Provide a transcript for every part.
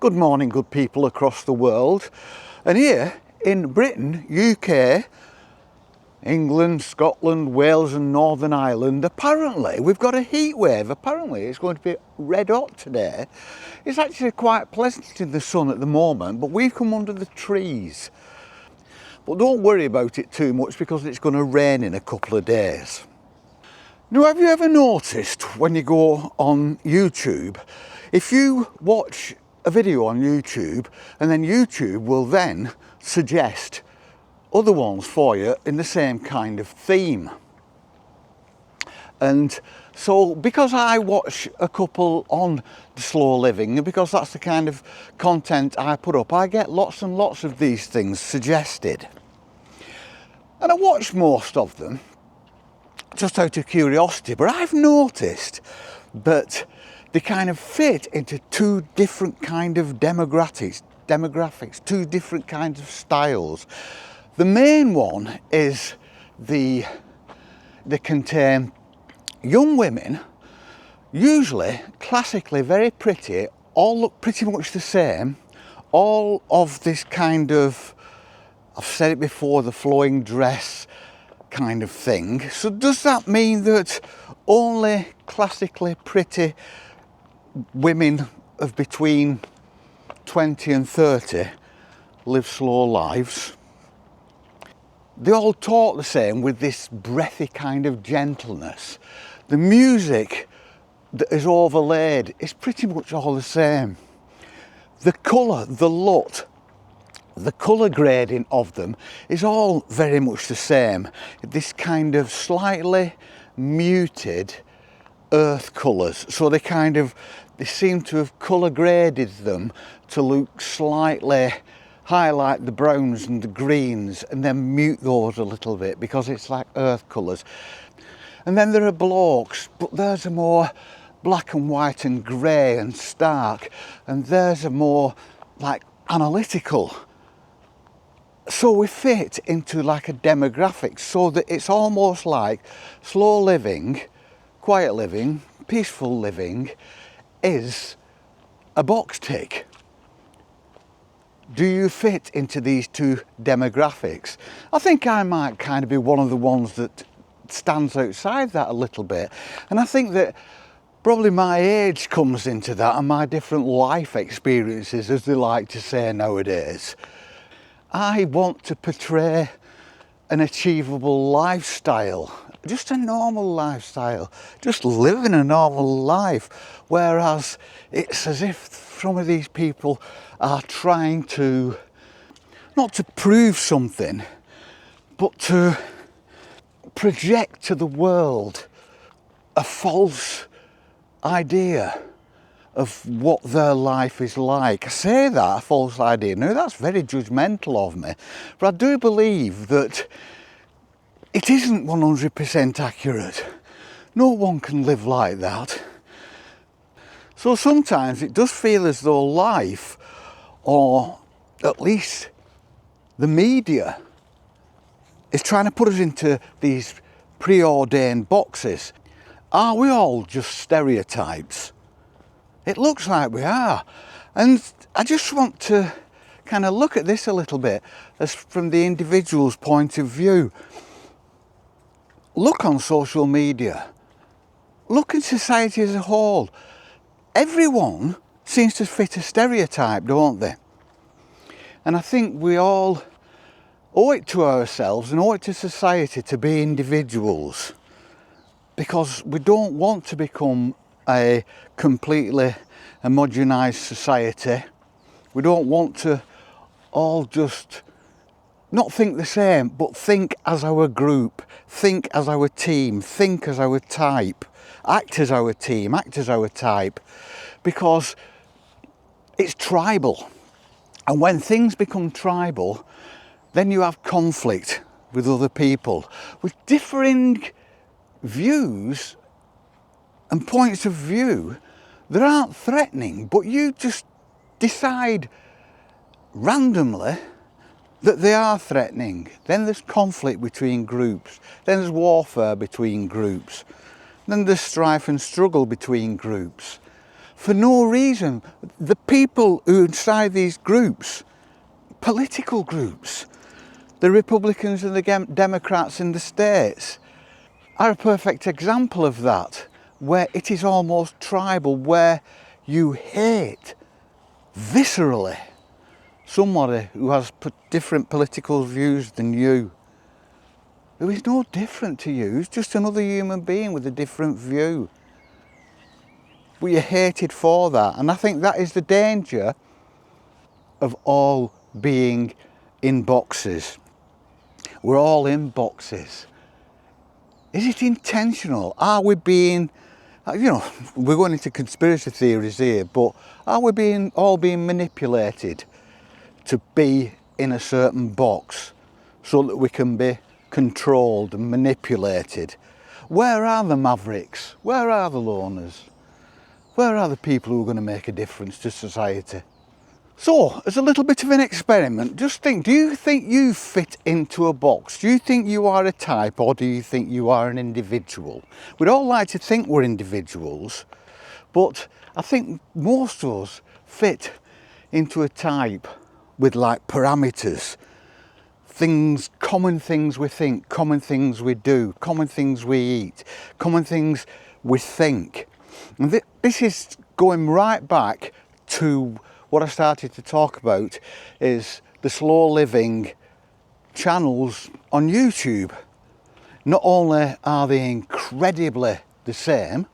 Good morning, good people across the world. And here in Britain, UK, England, Scotland, Wales and Northern Ireland, apparently we've got a heat wave. Apparently it's going to be red hot today. It's actually quite pleasant in the sun at the moment, but we've come under the trees. But don't worry about it too much because it's going to rain in a couple of days. Now, have you ever noticed when you go on YouTube, if you watch a video on YouTube and then YouTube will then suggest other ones for you in the same kind of theme? And so because I watch a couple on slow living and because that's the kind of content I put up, I get lots and lots of these things suggested. And I watch most of them just out of curiosity, but I've noticed that they kind of fit into two different kind of demographics, two different kinds of styles. The main one is they contain young women, usually classically very pretty, all look pretty much the same, all of this kind of, I've said it before, the flowing dress kind of thing. So does that mean that only classically pretty women of between 20 and 30 live slow lives? They all talk the same with this breathy kind of gentleness. The music that is overlaid is pretty much all the same. The colour, the LUT, the colour grading of them is all very much the same. This kind of slightly muted earth colours. So they seem to have colour graded them to look slightly, highlight the browns and the greens and then mute those a little bit because it's like earth colours. And then there are blokes, but theirs are more black and white and grey and stark, and theirs are more like analytical. So we fit into like a demographic so that it's almost like slow living, quiet living, peaceful living is a box tick. Do you fit into these two demographics? I think I might kind of be one of the ones that stands outside that a little bit. And I think that probably my age comes into that and my different life experiences, as they like to say nowadays. I want to portray an achievable lifestyle, just a normal lifestyle, just living a normal life, whereas it's as if some of these people are trying to, not to prove something, but to project to the world a false idea of what their life is like. I say that, a false idea. Now that's very judgmental of me, but I do believe that it isn't 100% accurate. No one can live like that. So sometimes it does feel as though life, or at least the media, is trying to put us into these preordained boxes. Are we all just stereotypes? It looks like we are. And I just want to kind of look at this a little bit as from the individual's point of view. Look on social media. Look in society as a whole. Everyone seems to fit a stereotype, don't they? And I think we all owe it to ourselves and owe it to society to be individuals, because we don't want to become a completely homogenised society. We don't want to all just not think the same, but think as our group, think as our team, think as our type, act as our team, act as our type, because it's tribal. And when things become tribal, then you have conflict with other people with differing views and points of view that aren't threatening, but you just decide randomly that they are threatening. Then there's conflict between groups, then there's warfare between groups, then there's strife and struggle between groups. for no reason. The people who inside these groups, political groups, the Republicans and the Democrats in the States, are a perfect example of that, where it is almost tribal, where you hate viscerally somebody who has different political views than you, who is no different to you, who's just another human being with a different view. But you're hated for that, and I think that is the danger of all being in boxes. We're all in boxes. Is it intentional? Are we being, we're going into conspiracy theories here, but are we all being manipulated to be in a certain box so that we can be controlled and manipulated? Where are the Mavericks? Where are the loners? Where are the people who are going to make a difference to society? So, as a little bit of an experiment, just think, do you think you fit into a box? Do you think you are a type, or do you think you are an individual? We'd all like to think we're individuals, but I think most of us fit into a type with like parameters, things, common things we think, common things we do, common things we eat, common things we think. And this is going right back to what I started to talk about, is the slow living channels on YouTube. Not only are they incredibly the same,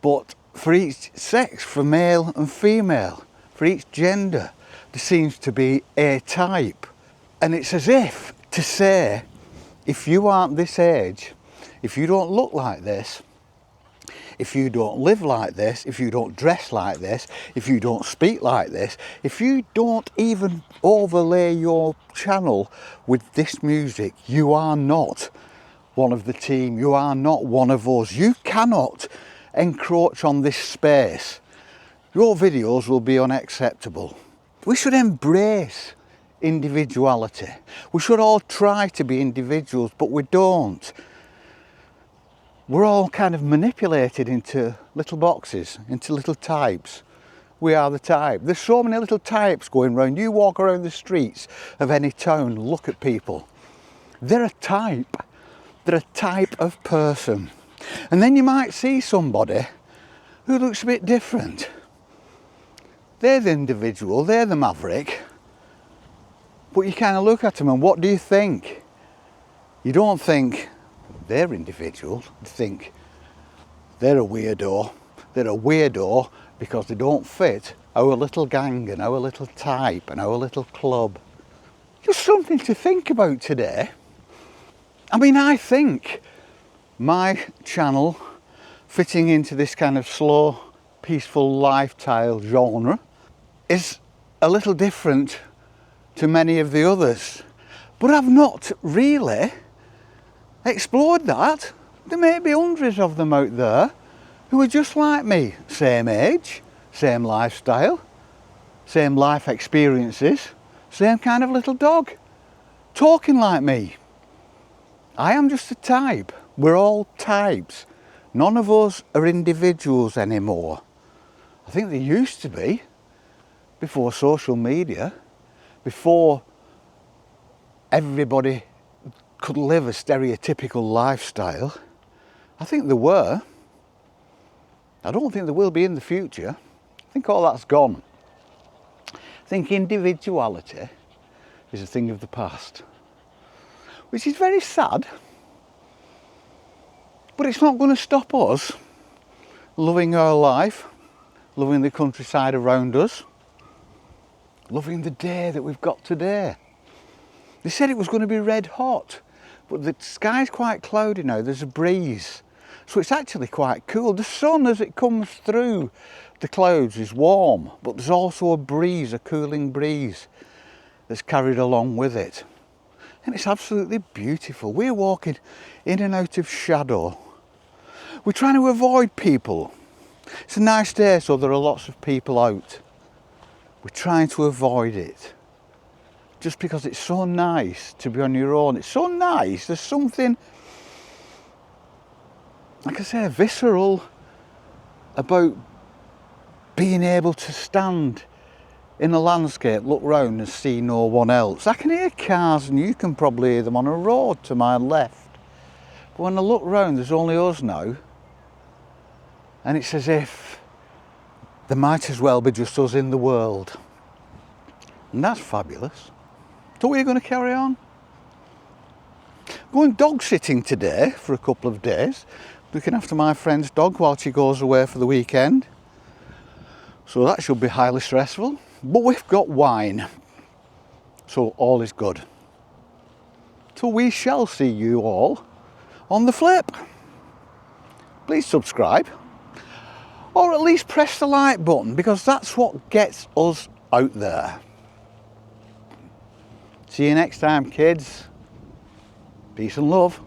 but for each sex, for male and female, for each gender, there seems to be a type. And it's as if to say, if you aren't this age, if you don't look like this, if you don't live like this, if you don't dress like this, if you don't speak like this, if you don't even overlay your channel with this music, you are not one of the team, you are not one of us. You cannot encroach on this space. Your videos will be unacceptable. We should embrace individuality. We should all try to be individuals, but we don't. We're all kind of manipulated into little boxes, into little types. We are the type. There's so many little types going around. You walk around the streets of any town, look at people. They're a type. They're a type of person. And then you might see somebody who looks a bit different. They're the individual, they're the maverick. But you kind of look at them and what do you think? You don't think they're individual, you think they're a weirdo. They're a weirdo because they don't fit our little gang and our little type and our little club. Just something to think about today. I mean, I think my channel fitting into this kind of slow, peaceful lifestyle genre is a little different to many of the others. But I've not really explored that. There may be hundreds of them out there who are just like me, same age, same lifestyle, same life experiences, same kind of little dog, talking like me. I am just a type. We're all types. None of us are individuals anymore. I think they used to be before social media, before everybody could live a stereotypical lifestyle. I think there were. I don't think there will be in the future. I think all that's gone. I think individuality is a thing of the past, which is very sad, but it's not going to stop us loving our life, loving the countryside around us, loving the day that we've got today. They said it was going to be red hot, but the sky's quite cloudy now, there's a breeze. So it's actually quite cool. The sun, as it comes through the clouds, is warm, but there's also a breeze, a cooling breeze that's carried along with it. And it's absolutely beautiful. We're walking in and out of shadow. We're trying to avoid people. It's a nice day, so there are lots of people out. We're trying to avoid it. Just because it's so nice to be on your own. It's so nice. There's something, like I say, visceral about being able to stand in a landscape, look round and see no one else. I can hear cars, and you can probably hear them on a road to my left. But when I look round, there's only us now. And it's as if there might as well be just us in the world. And that's fabulous. So we're going to carry on. Going dog sitting today for a couple of days. Looking after my friend's dog while she goes away for the weekend. So that should be highly stressful. But we've got wine. So all is good. So we shall see you all on the flip. Please subscribe. Or at least press the like button, because that's what gets us out there. See you next time, kids. Peace and love.